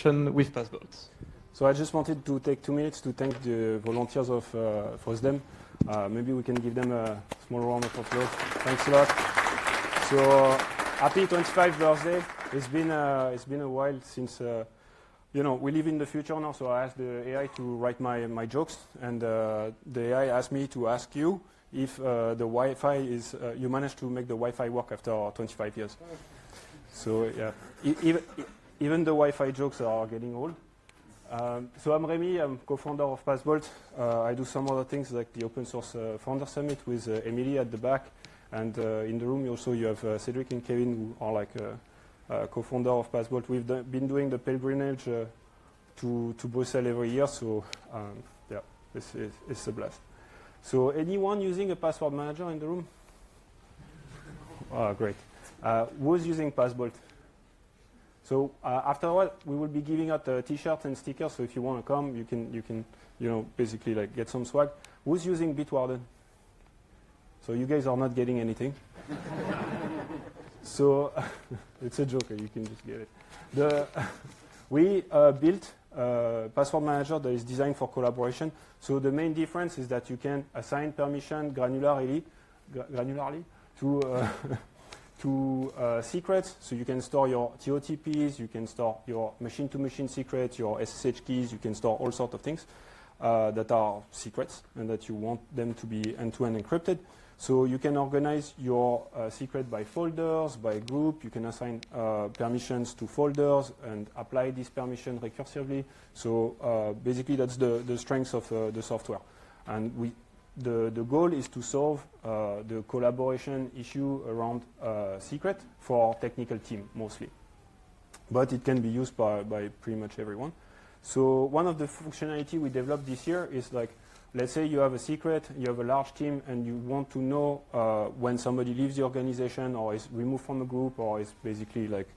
encryption with Passbolt. So I just wanted to take 2 minutes to thank the volunteers of FOSDEM. Maybe we can give them a small round of applause. Thanks a lot. So happy 25th birthday. It's been a while since we live in the future now. So I asked the AI to write my jokes, and the AI asked me to ask you if the Wi-Fi is you managed to make the Wi-Fi work after 25 years. So yeah, even the Wi-Fi jokes are getting old. So I'm Remy, I'm co-founder of Passbolt. I do some other things like the Open Source Founder Summit with Emily at the back. And in the room also you have Cedric and Kevin, who are like co-founder of Passbolt. We've been doing the pilgrimage to Brussels every year, so yeah, it's a blast. So anyone using a password manager in the room? Oh, great. Who's using Passbolt? So after a while, we will be giving out T-shirts and stickers. So if you want to come, you can basically like get some swag. Who's using Bitwarden? So you guys are not getting anything. So it's a joke. You can just get it. We built a password manager that is designed for collaboration. So the main difference is that you can assign permission granularly to secrets. So you can store your TOTPs, you can store your machine-to-machine secrets, your SSH keys, you can store all sorts of things that are secrets and that you want them to be end-to-end encrypted. So you can organize your secret by folders, by group. You can assign permissions to folders and apply this permission recursively. So basically that's the strength of the software. And the goal is to solve the collaboration issue around secret for technical team mostly. But it can be used by pretty much everyone. So one of the functionality we developed this year is like, let's say you have a secret, you have a large team, and you want to know when somebody leaves the organization or is removed from a group or is basically like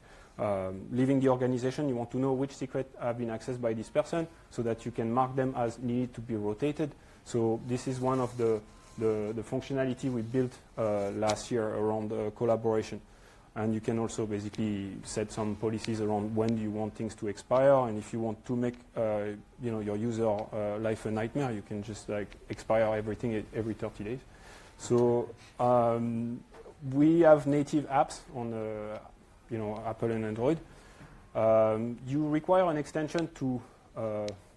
leaving the organization. You want to know which secret have been accessed by this person so that you can mark them as needed to be rotated. So this is one of the functionality we built last year around collaboration. And you can also basically set some policies around when do you want things to expire, and if you want to make your user life a nightmare, you can just like expire everything every 30 days. So we have native apps on Apple and Android. You require an extension to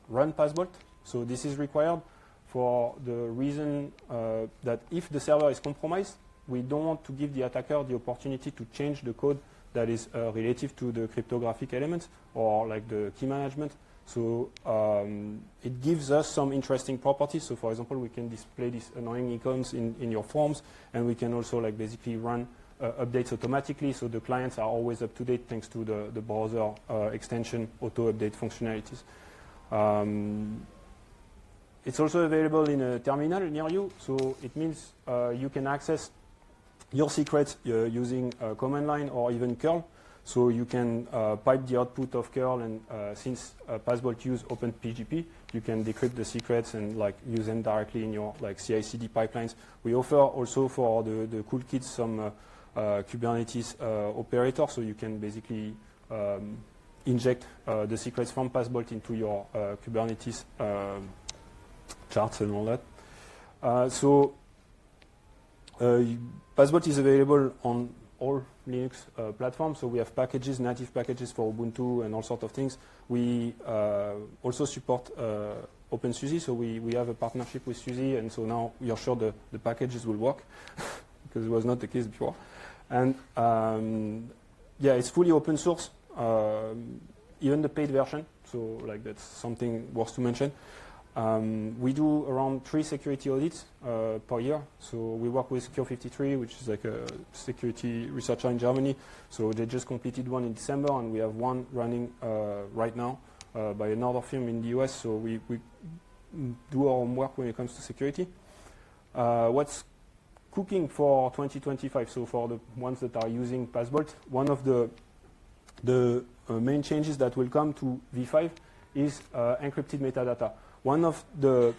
run Passbolt. So this is required for the reason that if the server is compromised, we don't want to give the attacker the opportunity to change the code that is relative to the cryptographic elements or like the key management. So it gives us some interesting properties. So for example, we can display these annoying icons in your forms, and we can also like basically run updates automatically. So the clients are always up to date thanks to the browser extension auto-update functionalities. It's also available in a terminal near you. So it means you can access your secrets using command line or even curl. So you can pipe the output of curl, and since Passbolt use OpenPGP, you can decrypt the secrets and like use them directly in your like CI/CD pipelines. We offer also for the cool kids some Kubernetes operator, so you can basically inject the secrets from Passbolt into your Kubernetes charts and all that. Passbolt is available on all Linux platforms, so we have packages, native packages for Ubuntu and all sorts of things. We also support OpenSUSE, so we have a partnership with SUSE, and so now we are sure the packages will work, because it was not the case before. And yeah, it's fully open source, even the paid version, so like that's something worth to mention. We do around 3 security audits per year. So we work with Cure53, which is like a security researcher in Germany. So they just completed one in December, and we have one running right now by another firm in the US. So we do our homework when it comes to security. What's cooking for 2025? So for the ones that are using Passbolt, one of the main changes that will come to V5 is encrypted metadata. One of the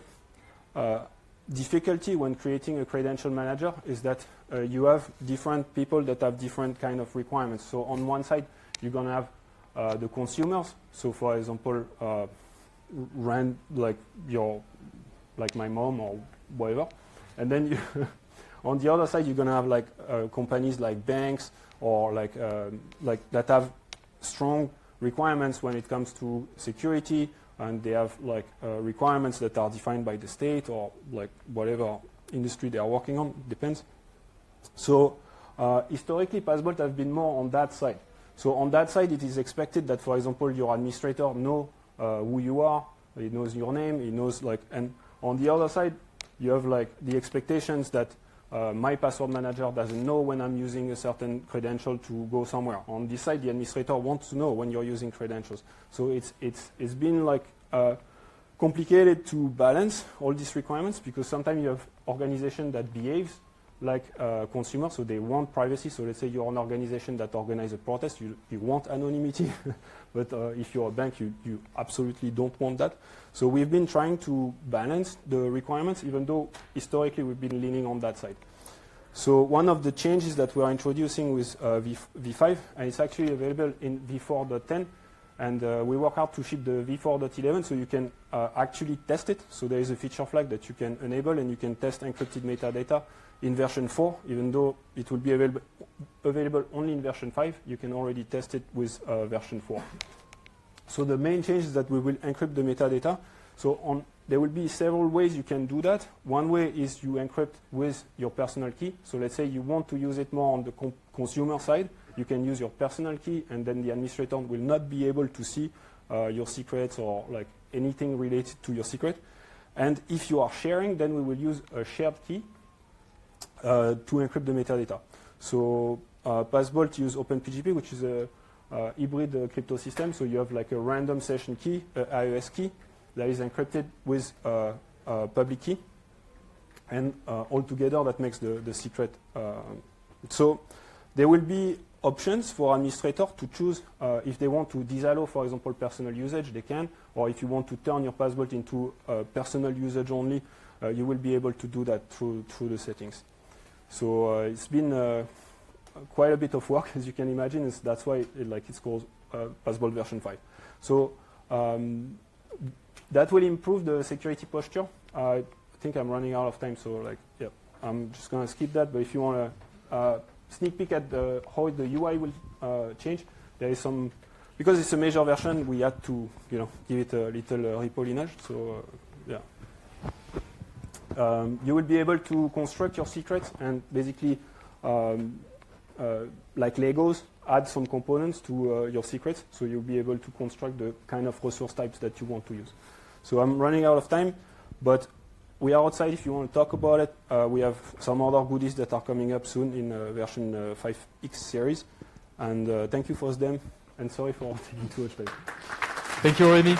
difficulty when creating a credential manager is that you have different people that have different kind of requirements. So on one side, you're going to have the consumers. So, for example, like my mom or whatever. And then you on the other side, you're going to have like companies like banks or like that have strong requirements when it comes to security, and they have like requirements that are defined by the state or like whatever industry they are working on, depends. So historically, Passbolt have been more on that side. So on that side, it is expected that, for example, your administrator know who you are, he knows your name, he knows like, and on the other side, you have like the expectations that my password manager doesn't know when I'm using a certain credential to go somewhere. On this side, the administrator wants to know when you're using credentials. So it's been like complicated to balance all these requirements, because sometimes you have organization that behaves like consumers, so they want privacy. So let's say you're an organization that organizes a protest, you want anonymity, but if you're a bank, you absolutely don't want that. So we've been trying to balance the requirements, even though historically we've been leaning on that side. So one of the changes that we are introducing with v5, and it's actually available in v4.10, and we work hard to ship the v4.11 so you can actually test it. So there is a feature flag that you can enable, and you can test encrypted metadata in version 4, even though it will be available only in version 5. You can already test it with version 4. So the main change is that we will encrypt the metadata. So there will be several ways you can do that. One way is you encrypt with your personal key. So let's say you want to use it more on the consumer side. You can use your personal key, and then the administrator will not be able to see your secrets or like anything related to your secret. And if you are sharing, then we will use a shared key to encrypt the metadata. So Passbolt use OpenPGP, which is a hybrid crypto system. So you have like a random session key, iOS key, that is encrypted with a public key. And altogether, that makes the secret. So there will be options for administrator to choose if they want to disallow, for example, personal usage, they can. Or if you want to turn your Passbolt into personal usage only, you will be able to do that through the settings. So it's been quite a bit of work, as you can imagine. That's why it's called Passbolt version 5. So that will improve the security posture. I think I'm running out of time, so I'm just going to skip that. But if you want to sneak peek at how the UI will change, there is some, because it's a major version, we had to give it a little repo lineage. So you will be able to construct your secrets and basically, like Legos, add some components to your secrets. So you'll be able to construct the kind of resource types that you want to use. So I'm running out of time, but we are outside if you want to talk about it. We have some other goodies that are coming up soon in version 5X series. And thank you, FOSDEM, and sorry for taking too much time. Thank you, Remy.